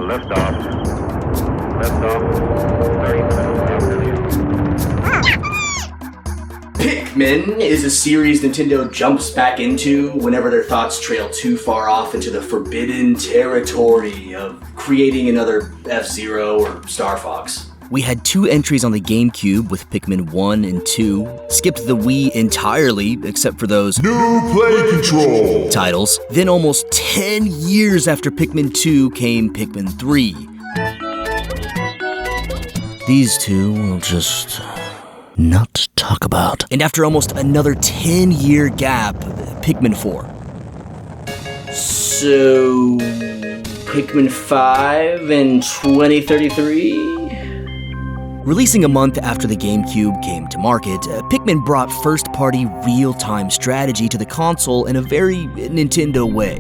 liftoff. Liftoff. 30 minutes after the Pikmin is a series Nintendo jumps back into whenever their thoughts trail too far off into the forbidden territory of creating another F-Zero or Star Fox. We had 2 entries on the GameCube with Pikmin 1 and 2, skipped the Wii entirely except for those New Play Control titles. Then almost 10 years after Pikmin 2 came Pikmin 3. These two we'll just not talk about. And after almost another 10-year gap, Pikmin 4. So, Pikmin 5 in 2033? Releasing a month after the GameCube came to market, Pikmin brought first-party real-time strategy to the console in a very Nintendo way.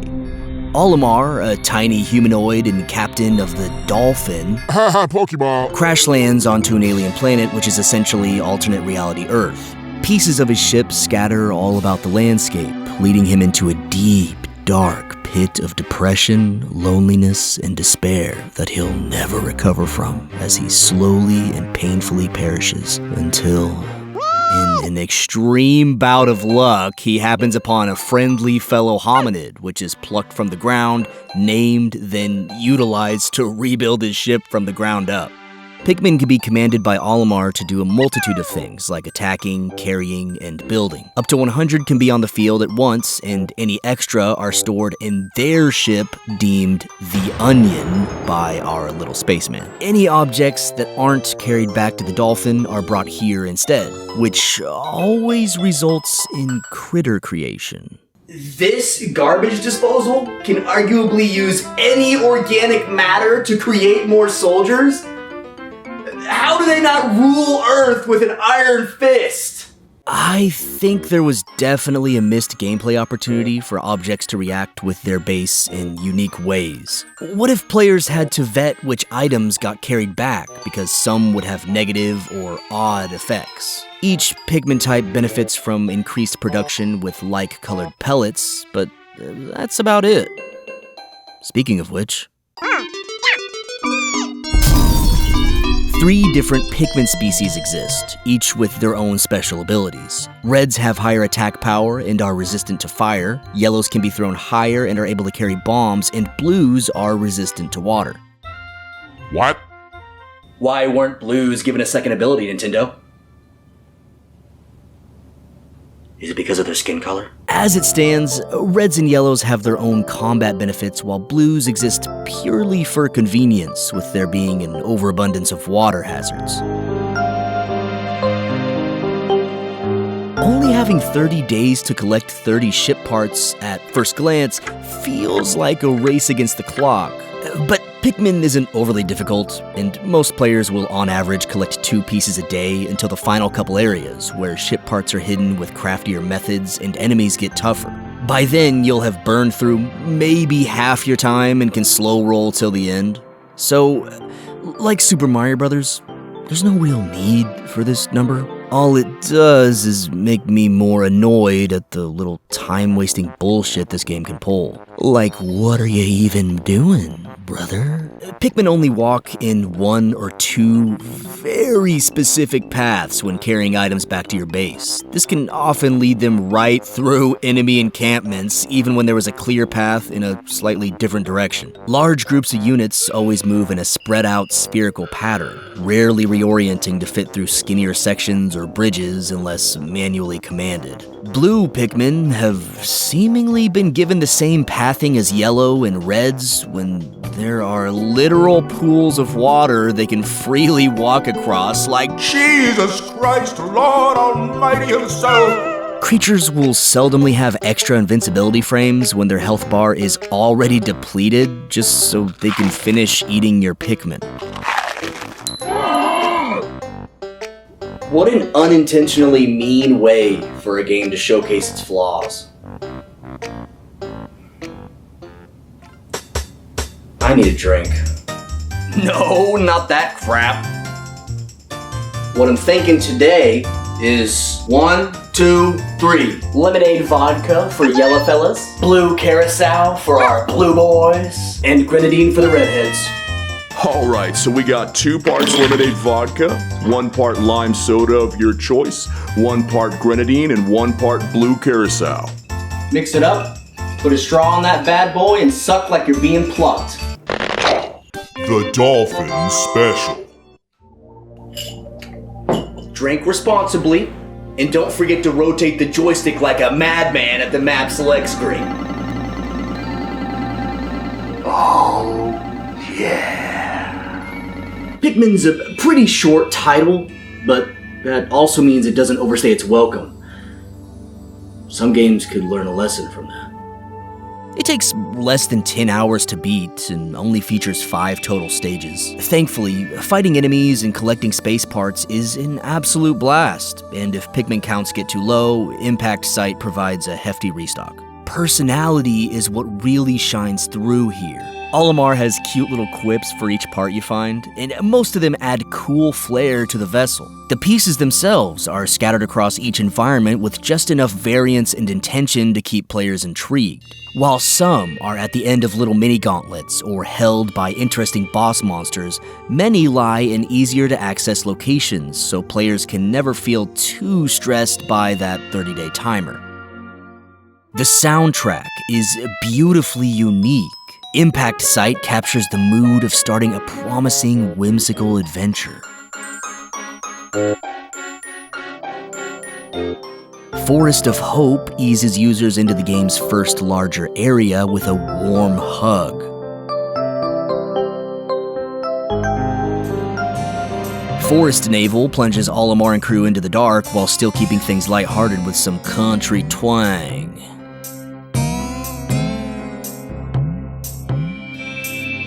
Olimar, a tiny humanoid and captain of the Dolphin, Pokeball, crash lands onto an alien planet which is essentially alternate reality Earth. Pieces of his ship scatter all about the landscape, leading him into a deep, dark pit of depression, loneliness, and despair that he'll never recover from as he slowly and painfully perishes until, in an extreme bout of luck, he happens upon a friendly fellow hominid, which is plucked from the ground, named, then utilized to rebuild his ship from the ground up. Pikmin can be commanded by Olimar to do a multitude of things, like attacking, carrying, and building. Up to 100 can be on the field at once, and any extra are stored in their ship, deemed the Onion by our little spaceman. Any objects that aren't carried back to the Dolphin are brought here instead, which always results in critter creation. This garbage disposal can arguably use any organic matter to create more soldiers? How do they not rule Earth with an iron fist? I think there was definitely a missed gameplay opportunity for objects to react with their base in unique ways. What if players had to vet which items got carried back because some would have negative or odd effects? Each Pikmin type benefits from increased production with like-colored pellets, but that's about it. Speaking of which... 3 different Pikmin species exist, each with their own special abilities. Reds have higher attack power and are resistant to fire, yellows can be thrown higher and are able to carry bombs, and blues are resistant to water. What? Why weren't blues given a second ability, Nintendo? Is it because of their skin color? As it stands, reds and yellows have their own combat benefits, while blues exist purely for convenience, with there being an overabundance of water hazards. Only having 30 days to collect 30 ship parts at first glance feels like a race against the clock. But Pikmin isn't overly difficult, and most players will on average collect 2 pieces a day until the final couple areas, where ship parts are hidden with craftier methods and enemies get tougher. By then, you'll have burned through maybe half your time and can slow roll till the end. So, like Super Mario Bros., there's no real need for this number. All it does is make me more annoyed at the little time-wasting bullshit this game can pull. Like, what are you even doing, brother? Pikmin only walk in 1 or 2 very specific paths when carrying items back to your base. This can often lead them right through enemy encampments, even when there was a clear path in a slightly different direction. Large groups of units always move in a spread-out spherical pattern, rarely reorienting to fit through skinnier sections or bridges unless manually commanded. Blue Pikmin have seemingly been given the same pathing as yellow and reds when there are literal pools of water they can freely walk across like Jesus Christ, Lord Almighty Himself. Creatures will seldomly have extra invincibility frames when their health bar is already depleted just so they can finish eating your Pikmin. What an unintentionally mean way for a game to showcase its flaws. I need a drink. No, not that crap. What I'm thinking today is 1, 2, 3. Lemonade vodka for yellow fellas, blue carousel for our blue boys, and grenadine for the redheads. Alright, so we got 2 parts lemonade vodka, 1 part lime soda of your choice, 1 part grenadine, and 1 part blue curacao. Mix it up, put a straw on that bad boy, and suck like you're being plucked. The Dolphin Special. Drink responsibly, and don't forget to rotate the joystick like a madman at the map select screen. Oh, yeah. Pikmin's a pretty short title, but that also means it doesn't overstay its welcome. Some games could learn a lesson from that. It takes less than 10 hours to beat and only features 5 total stages. Thankfully, fighting enemies and collecting space parts is an absolute blast, and if Pikmin counts get too low, Impact Site provides a hefty restock. Personality is what really shines through here. Olimar has cute little quips for each part you find, and most of them add cool flair to the vessel. The pieces themselves are scattered across each environment with just enough variance and intention to keep players intrigued, while some are at the end of little mini-gauntlets or held by interesting boss monsters. Many lie in easier-to-access locations, so players can never feel too stressed by that 30-day timer. The soundtrack is beautifully unique. Impact Site captures the mood of starting a promising, whimsical adventure. Forest of Hope eases users into the game's first larger area with a warm hug. Forest Naval plunges Olimar and crew into the dark while still keeping things lighthearted with some country twang.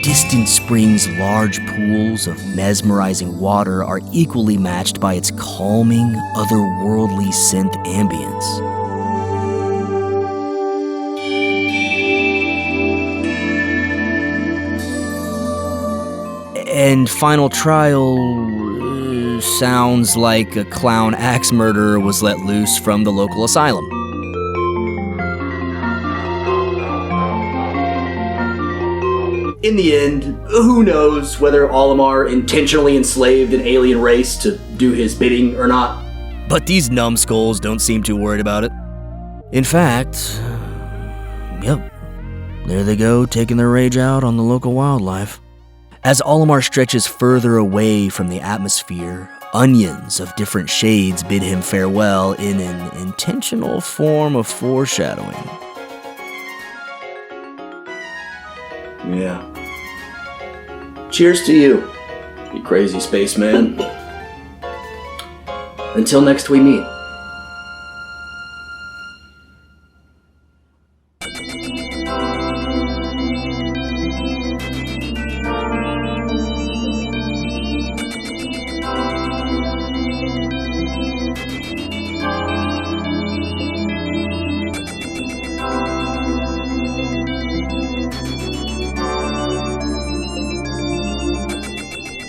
Distant Spring's large pools of mesmerizing water are equally matched by its calming, otherworldly synth ambience. And Final Trial sounds like a clown axe murderer was let loose from the local asylum. In the end, who knows whether Olimar intentionally enslaved an alien race to do his bidding or not? But these numbskulls don't seem too worried about it. In fact, yep, there they go, taking their rage out on the local wildlife. As Olimar stretches further away from the atmosphere, onions of different shades bid him farewell in an intentional form of foreshadowing. Yeah. Cheers to you crazy spaceman. Until next we meet.